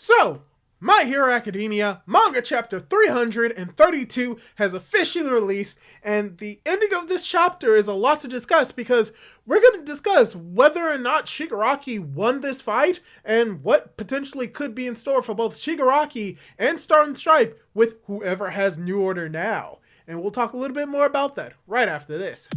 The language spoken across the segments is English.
So, My Hero Academia Manga Chapter 332 has officially released, and the ending of this chapter is a lot to discuss because we're going to discuss whether or not Shigaraki won this fight and what potentially could be in store for both Shigaraki and Star and Stripe with whoever has New Order now. And we'll talk a little bit more about that right after this.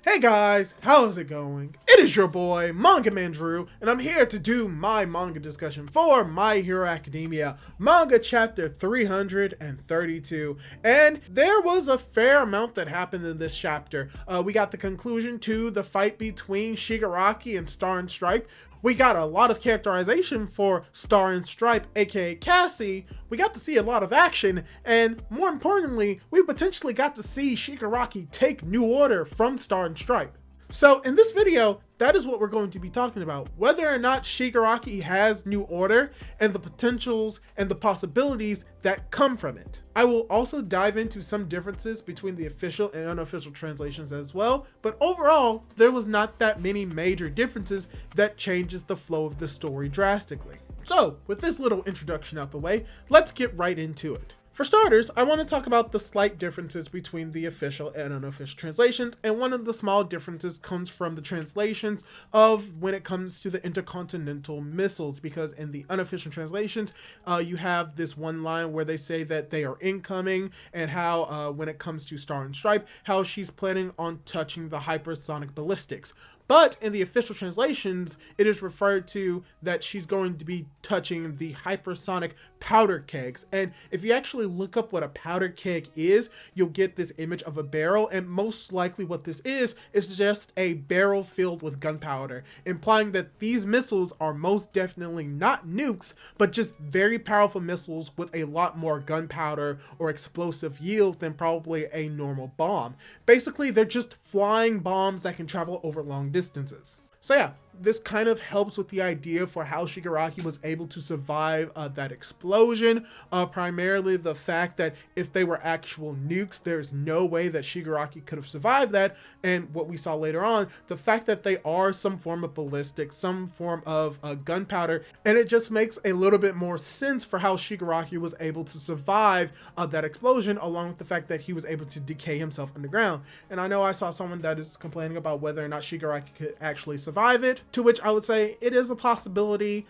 Hey guys, how's it going? It is your boy, Manga Man Drew, and I'm here to do my manga discussion for My Hero Academia Manga Chapter 332. And there was a fair amount that happened in this chapter. We got the conclusion to the fight between Shigaraki and Star and Stripe. We got a lot of characterization for Star and Stripe, aka Cassie. We got to see a lot of action, and more importantly, we potentially got to see Shigaraki take New Order from Star and Stripe. So in this video, that is what we're going to be talking about, whether or not Shigaraki has New Order and the potentials and the possibilities that come from it. I will also dive into some differences between the official and unofficial translations as well, but overall, there was not that many major differences that changes the flow of the story drastically. So with this little introduction out the way, let's get right into it. For starters, I want to talk about the slight differences between the official and unofficial translations, and one of the small differences comes from the translations of when it comes to the intercontinental missiles, because in the unofficial translations, you have this one line where they say that they are incoming, and how when it comes to Star and Stripe, how she's planning on touching the hypersonic ballistics. But in the official translations, it is referred to that she's going to be touching the hypersonic powder kegs. And if you actually look up what a powder keg is, you'll get this image of a barrel. And most likely what this is just a barrel filled with gunpowder, implying that these missiles are most definitely not nukes, but just very powerful missiles with a lot more gunpowder or explosive yield than probably a normal bomb. Basically, they're just flying bombs that can travel over long distances. So yeah, this kind of helps with the idea for how Shigaraki was able to survive that explosion. Primarily the fact that if they were actual nukes, there's no way that Shigaraki could have survived that. And what we saw later on, the fact that they are some form of ballistic, some form of gunpowder, and it just makes a little bit more sense for how Shigaraki was able to survive that explosion, along with the fact that he was able to decay himself underground. And I know I saw someone that is complaining about whether or not Shigaraki could actually survive it, to which I would say it is a possibility.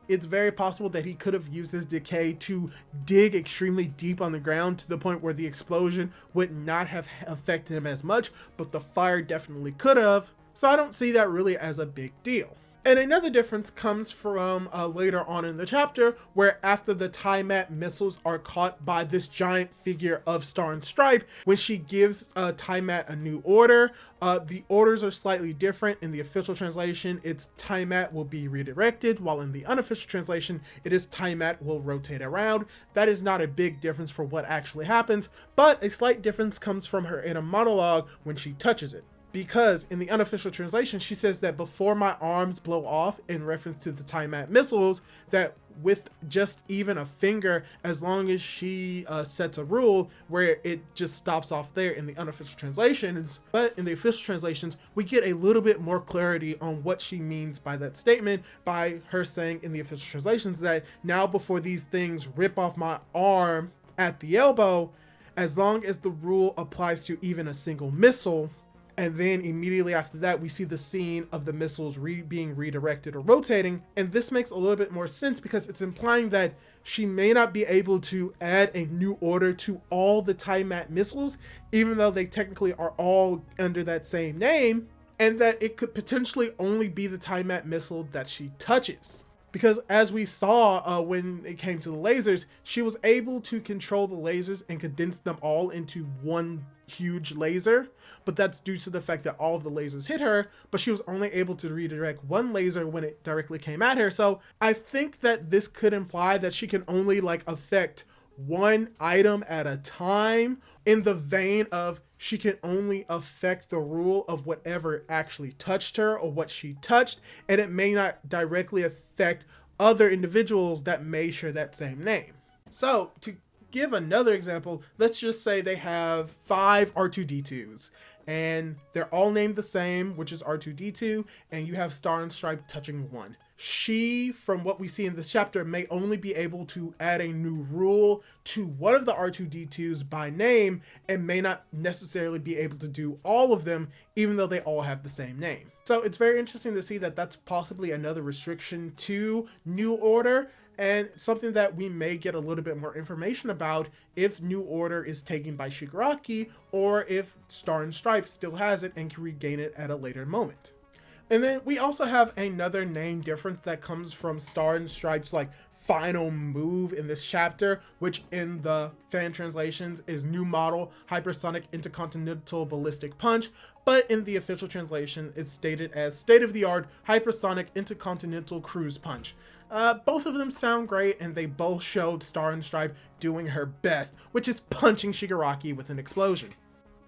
It's very possible that he could have used his decay to dig extremely deep on the ground to the point where the explosion would not have affected him as much, but the fire definitely could have. So I don't see that really as a big deal. And another difference comes from later on in the chapter, where after the Tiamat missiles are caught by this giant figure of Star and Stripe, when she gives Tiamat a new order, the orders are slightly different. In the official translation, it's Tiamat will be redirected, while in the unofficial translation, it is Tiamat will rotate around. That is not a big difference for what actually happens, but a slight difference comes from her inner monologue when she touches it. Because in the unofficial translation, she says that before my arms blow off, in reference to the Tiamat missiles, that with just even a finger, as long as she sets a rule where it just stops off there in the unofficial translations. But in the official translations, we get a little bit more clarity on what she means by that statement, by her saying in the official translations that now before these things rip off my arm at the elbow, as long as the rule applies to even a single missile. And then immediately after that, we see the scene of the missiles being redirected or rotating. And this makes a little bit more sense because it's implying that she may not be able to add a new order to all the Tiamat missiles, even though they technically are all under that same name, and that it could potentially only be the Tiamat missile that she touches. Because as we saw when it came to the lasers, she was able to control the lasers and condense them all into one huge laser, but that's due to the fact that all of the lasers hit her, but she was only able to redirect one laser when it directly came at her. So I think that this could imply that she can only affect one item at a time, in the vein of she can only affect the rule of whatever actually touched her or what she touched, and it may not directly affect other individuals that may share that same name. So to give another example, let's just say they have 5 R2-D2s and they're all named the same, which is R2-D2, and you have Star and Stripe touching one. She, from what we see in this chapter, may only be able to add a new rule to one of the R2-D2s by name and may not necessarily be able to do all of them, even though they all have the same name. So it's very interesting to see that that's possibly another restriction to New Order, and something that we may get a little bit more information about if New Order is taken by Shigaraki, or if Star and Stripe still has it and can regain it at a later moment. And then we also have another name difference that comes from Star and Stripe's final move in this chapter, which in the fan translations is New Model Hypersonic Intercontinental Ballistic Punch, but in the official translation it's stated as State-of-the-Art Hypersonic Intercontinental Cruise Punch. Both of them sound great, and they both showed Star and Stripe doing her best, which is punching Shigaraki with an explosion.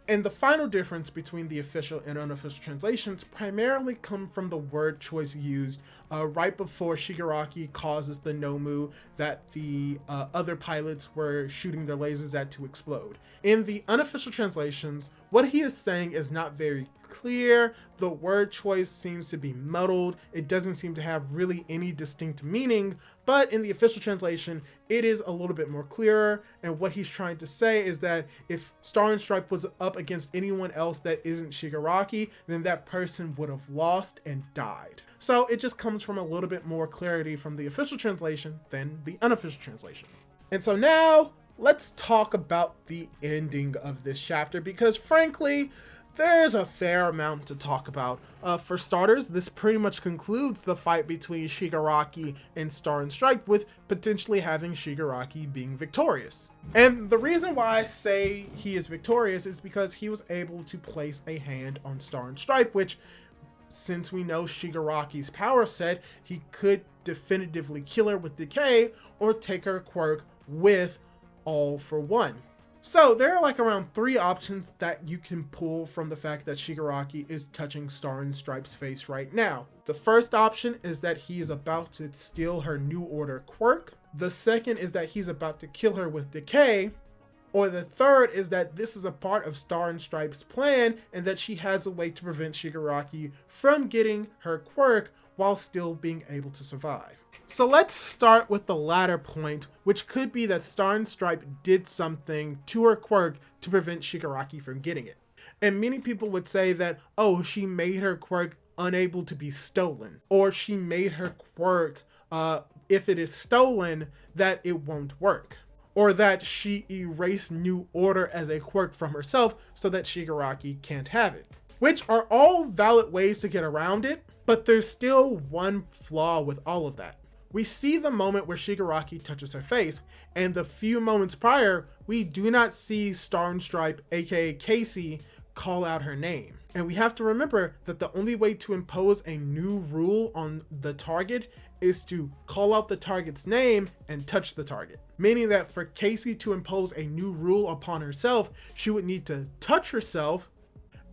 And the final difference between the official and unofficial translations primarily come from the word choice used right before Shigaraki causes the Nomu that the other pilots were shooting their lasers at to explode. In the unofficial translations, what he is saying is not very clear. The word choice seems to be muddled. It doesn't seem to have really any distinct meaning, but in the official translation, it is a little bit more clearer. And what he's trying to say is that if Star and Stripe was up against anyone else that isn't Shigaraki, then that person would have lost and died. So it just comes from a little bit more clarity from the official translation than the unofficial translation. And so now let's talk about the ending of this chapter, because frankly, there's a fair amount to talk about. For starters, this pretty much concludes the fight between Shigaraki and Star and Stripe, with potentially having Shigaraki being victorious. And the reason why I say he is victorious is because he was able to place a hand on Star and Stripe, which, since we know Shigaraki's power set, he could definitively kill her with Decay or take her quirk with All for One. So there are around 3 options that you can pull from the fact that Shigaraki is touching Star and Stripe's face right now. The first option is that he is about to steal her New Order quirk. The second is that he's about to kill her with Decay. Or the third is that this is a part of Star and Stripe's plan, and that she has a way to prevent Shigaraki from getting her quirk while still being able to survive. So let's start with the latter point, which could be that Star and Stripe did something to her quirk to prevent Shigaraki from getting it. And many people would say that, oh, she made her quirk unable to be stolen, or she made her quirk, if it is stolen, that it won't work, or that she erased New Order as a quirk from herself so that Shigaraki can't have it, which are all valid ways to get around it, but there's still one flaw with all of that. We see the moment where Shigaraki touches her face, and the few moments prior, we do not see Star and Stripe, aka Casey, call out her name. And we have to remember that the only way to impose a new rule on the target is to call out the target's name and touch the target. Meaning that for Casey to impose a new rule upon herself, she would need to touch herself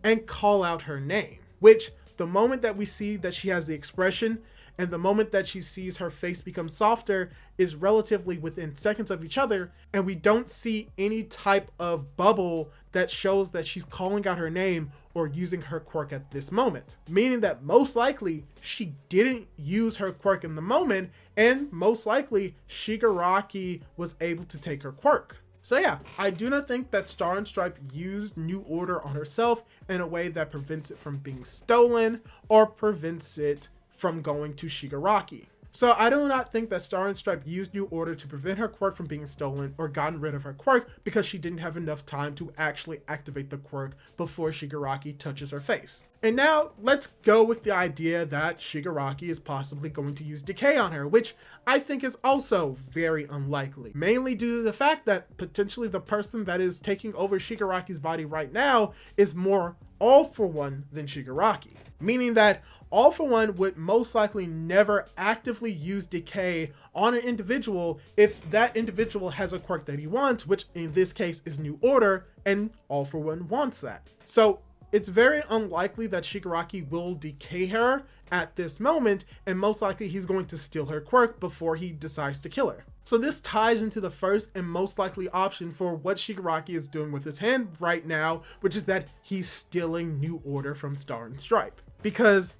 and call out her name. Which, the moment that we see that she has the expression, and the moment that she sees her face become softer, is relatively within seconds of each other, and we don't see any type of bubble that shows that she's calling out her name or using her quirk at this moment. Meaning that most likely she didn't use her quirk in the moment, and most likely Shigaraki was able to take her quirk. So yeah, I do not think that Star and Stripe used New Order on herself in a way that prevents it from being stolen or prevents it from going to Shigaraki. So I do not think that Star and Stripe used New Order to prevent her quirk from being stolen or gotten rid of her quirk because she didn't have enough time to actually activate the quirk before Shigaraki touches her face. And now let's go with the idea that Shigaraki is possibly going to use Decay on her, which I think is also very unlikely, mainly due to the fact that potentially the person that is taking over Shigaraki's body right now is more All for One than Shigaraki, meaning that All for One would most likely never actively use Decay on an individual if that individual has a quirk that he wants, which in this case is New Order, and All for One wants that. So it's very unlikely that Shigaraki will decay her at this moment, and most likely he's going to steal her quirk before he decides to kill her. So this ties into the first and most likely option for what Shigaraki is doing with his hand right now, which is that he's stealing New Order from Star and Stripe. Because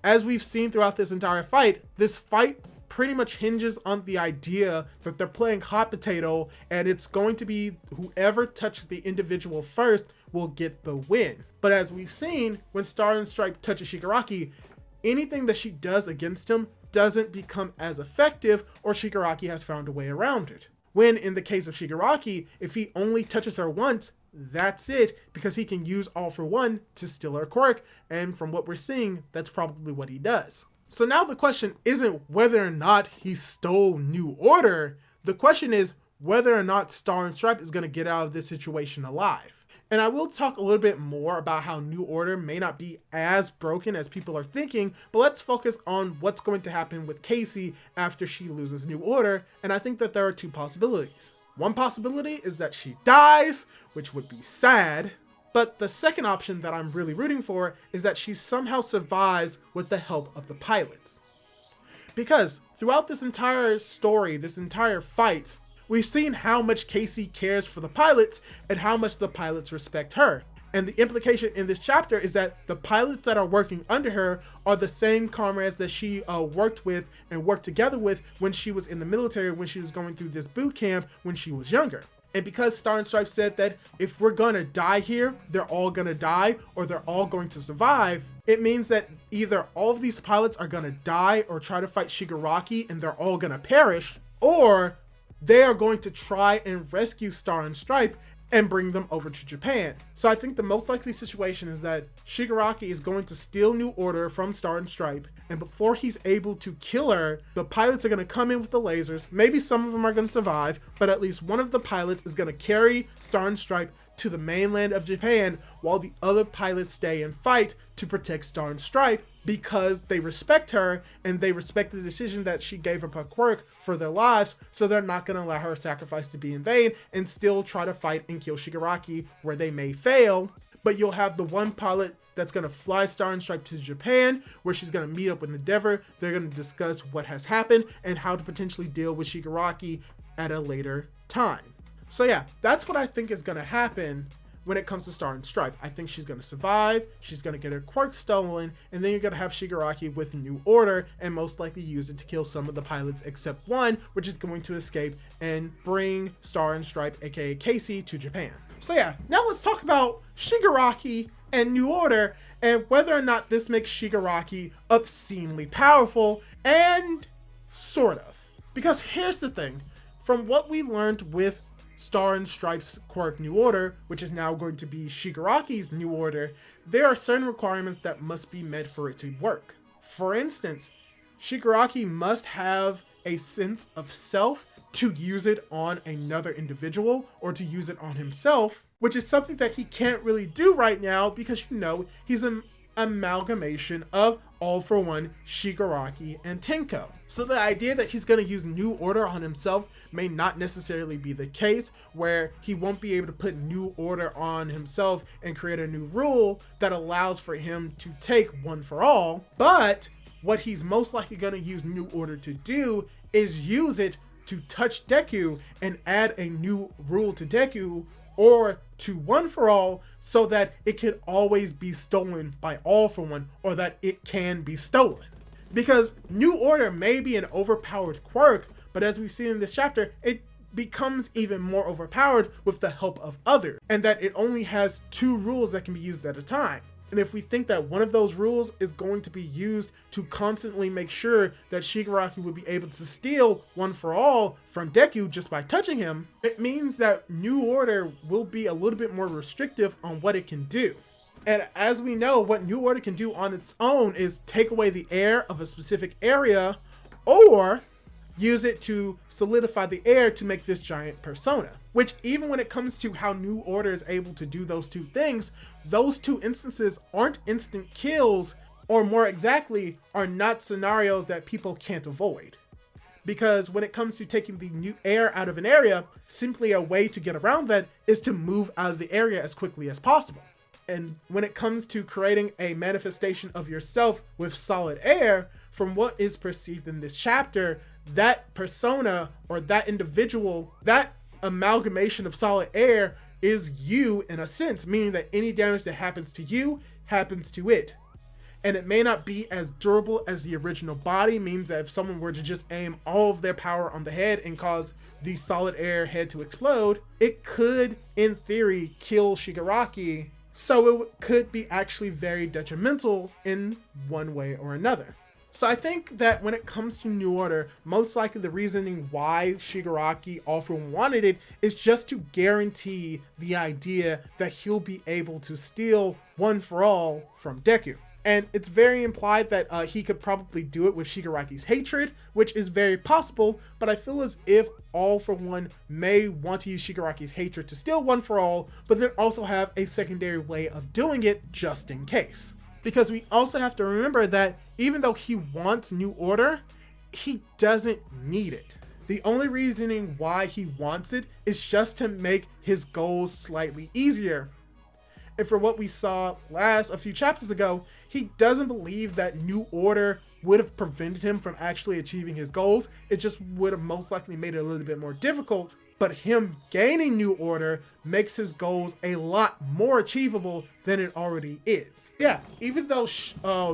as we've seen throughout this entire fight, this fight pretty much hinges on the idea that they're playing hot potato, and it's going to be whoever touches the individual first will get the win. But as we've seen, when Star and Stripe touches Shigaraki, anything that she does against him doesn't become as effective, or Shigaraki has found a way around it. When in the case of Shigaraki, if he only touches her once, that's it, because he can use All for One to steal her quirk, and from what we're seeing, that's probably what he does. So now the question isn't whether or not he stole New Order, the question is whether or not Star and Stripe is going to get out of this situation alive. And I will talk a little bit more about how New Order may not be as broken as people are thinking, but let's focus on what's going to happen with Casey after she loses New Order, and I think that there are two possibilities. One possibility is that she dies, which would be sad, but the second option that I'm really rooting for is that she somehow survives with the help of the pilots. Because throughout this entire story, this entire fight, we've seen how much Casey cares for the pilots and how much the pilots respect her. And the implication in this chapter is that the pilots that are working under her are the same comrades that she worked with and worked together with when she was in the military, when she was going through this boot camp when she was younger. And because Star and Stripe said that if we're gonna die here, they're all gonna die or they're all going to survive, it means that either all of these pilots are gonna die or try to fight Shigaraki and they're all gonna perish, or they are going to try and rescue Star and Stripe and bring them over to Japan. So I think the most likely situation is that Shigaraki is going to steal New Order from Star and Stripe, and before he's able to kill her, the pilots are going to come in with the lasers. Maybe some of them are going to survive, but at least one of the pilots is going to carry Star and Stripe to the mainland of Japan while the other pilots stay and fight to protect Star and Stripe, because they respect her and they respect the decision that she gave up her quirk for their lives, so they're not going to allow her sacrifice to be in vain and still try to fight and kill Shigaraki where they may fail. But you'll have the one pilot that's going to fly Star and Stripe to Japan, where she's going to meet up with Endeavor. They're going to discuss what has happened and how to potentially deal with Shigaraki at a later time. So yeah, that's what I think is going to happen when it comes to Star and Stripe. I think she's going to survive, she's going to get her quirk stolen, and then you're going to have Shigaraki with New Order and most likely use it to kill some of the pilots except one, which is going to escape and bring Star and Stripe, aka Casey, to Japan. So yeah, now let's talk about Shigaraki and New Order and whether or not this makes Shigaraki obscenely powerful, and sort of. Because here's the thing, from what we learned with Star and Stripe's quirk New Order, which is now going to be Shigaraki's New Order, there are certain requirements that must be met for it to work. For instance, Shigaraki must have a sense of self to use it on another individual or to use it on himself, which is something that he can't really do right now because, you know, he's an amalgamation of All for One, Shigaraki, and Tenko. So the idea that he's going to use New Order on himself may not necessarily be the case, where he won't be able to put New Order on himself and create a new rule that allows for him to take One for All. But what he's most likely going to use New Order to do is use it to touch Deku and add a new rule to Deku or to One for All, so that it could always be stolen by All for One, or that it can be stolen. Because New Order may be an overpowered quirk, but as we've seen in this chapter, it becomes even more overpowered with the help of others, and that it only has 2 rules that can be used at a time. And if we think that one of those rules is going to be used to constantly make sure that Shigaraki would be able to steal One for All from Deku just by touching him, it means that New Order will be a little bit more restrictive on what it can do. And as we know, what New Order can do on its own is take away the air of a specific area, or use it to solidify the air to make this giant persona. Which, even when it comes to how New Order is able to do those 2 things, those 2 instances aren't instant kills, or more exactly, are not scenarios that people can't avoid. Because when it comes to taking the new air out of an area, simply a way to get around that is to move out of the area as quickly as possible. And when it comes to creating a manifestation of yourself with solid air, from what is perceived in this chapter, that persona or that individual, that amalgamation of solid air is you in a sense, meaning that any damage that happens to you happens to it. And it may not be as durable as the original body, means that if someone were to just aim all of their power on the head and cause the solid air head to explode, it could, in theory, kill Shigaraki. So it could be actually very detrimental in one way or another. So I think that when it comes to New Order, most likely the reasoning why Shigaraki often wanted it is just to guarantee the idea that he'll be able to steal One for All from Deku. And it's very implied that he could probably do it with Shigaraki's hatred, which is very possible, but I feel as if All for One may want to use Shigaraki's hatred to steal One for All, but then also have a secondary way of doing it just in case. Because we also have to remember that even though he wants New Order, he doesn't need it. The only reasoning why he wants it is just to make his goals slightly easier. And for what we saw a few chapters ago, he doesn't believe that New Order would have prevented him from actually achieving his goals. It just would have most likely made it a little bit more difficult. But him gaining New Order makes his goals a lot more achievable than it already is. Yeah, even though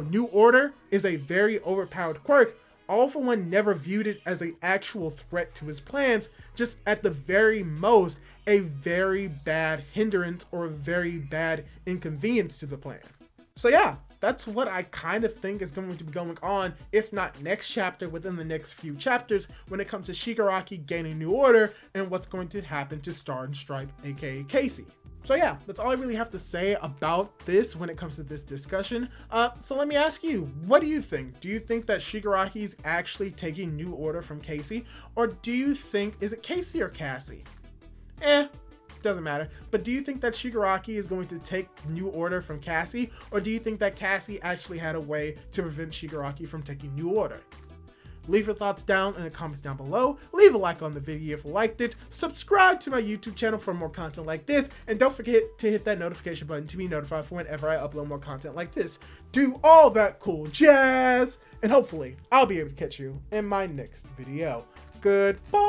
New Order is a very overpowered quirk, All for One never viewed it as an actual threat to his plans, just at the very most, a very bad hindrance or a very bad inconvenience to the plan. So yeah, that's what I kind of think is going to be going on, if not next chapter, within the next few chapters, when it comes to Shigaraki gaining New Order and what's going to happen to Star and Stripe, aka Casey. So yeah, that's all I really have to say about this when it comes to this discussion. So let me ask you, what do you think? Do you think that Shigaraki is actually taking New Order from Casey? Or do you think, is it Casey or Cassie? Doesn't matter. But do you think that Shigaraki is going to take New Order from Cassie? Or do you think that Cassie actually had a way to prevent Shigaraki from taking New Order? Leave your thoughts down in the comments down below. Leave a like on the video if you liked it. Subscribe to my YouTube channel for more content like this. And don't forget to hit that notification button to be notified for whenever I upload more content like this. Do all that cool jazz. And hopefully I'll be able to catch you in my next video. Goodbye.